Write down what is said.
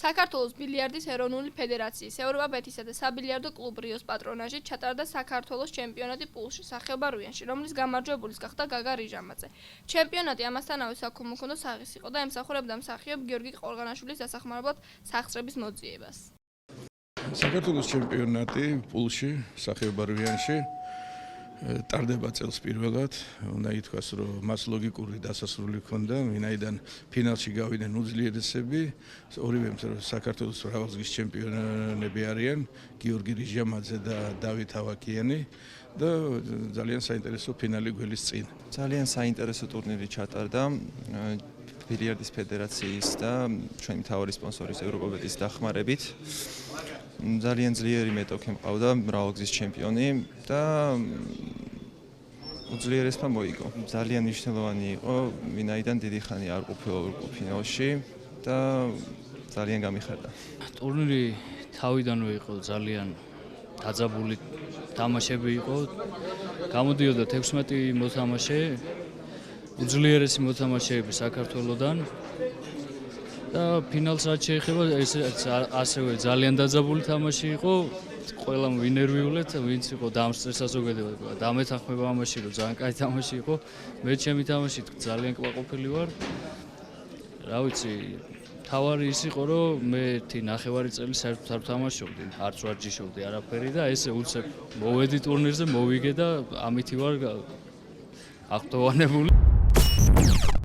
საქართველოს ბილიარდის ეროვნული ფედერაციის, ევროპა-ბეთისა და საბილიარდო კლუბ რიოს პატრონაჟით ჩატარდა საქართველოს ჩემპიონატი პულში, სახეობა რუიანში, რომლის გამარჯვებულის გახდა გაგა რიჟამაძე. ჩემპიონატი ამასთანავე საქულმოქმედო სახის იყო და ემსახურებდა მსახიობ გიორგი ყორღანაშვილის დასახმარებლად სახსრების მოძიებას. საქართველოს ჩემპიონატი პულში, სახეობა რუიანში ტარდება წელს პირველად, უნდა ითქვას, რომ მას ლოგიკური დასასრული ჰქონდა, ვინაიდან ფინალში გავიდნენ უძლიერესები, ორივე საქართველოს მრავალგზის ჩემპიონები არიან, გიორგი რიჟამაძე და დავით ავაკიანი და ძალიან საინტერესო ფინალი გველის წინ. ძალიან საინტერესო ტურნირი ჩატარდა ბილიარდის ფედერაციის და ჩვენი მთავარი სპონსორის ევროპა-ბეთის დახმარებით. ძალიან ძლიერი მეტოქე მყავდა, მრავალგზის ჩემპიონი და უძლიერესმა მოიგო. ძალიან მნიშვნელოვანი იყო, ვინაიდან დიდი ხანი არ ყოფილა ფინალში და ძალიან გამიხარდა. ტურნირი თავიდანვე იყო ძალიან დაძაბული თამაშები იყო. გამოდიოდა 16 მოთამაშე, უძლიერესი მოთამაშეები საქართველოსდან. და ფინალს რაც შეეხება, ეს ასევე ძალიან დაძაბული თამაში იყო. ყველამ ვინერვიულეთ, ვინც იყო დამსწრესა ზოგადად, დამეთანხმება ამაში, რომ ძალიან კაი თამაში იყო. მე ჩემი თამაშით ძალიან კმაყოფილი ვარ. რა ვიცი, თავარი ის იყო, რომ მე 1 ნახევარი წელი საერთოდ არ ვთამაშობდი, არც ვარჯიშობდი არაფერი და ესე უცებ მოვედი ტურნირზე, მოვიგე და ამითი ვარ აღტოვანებული.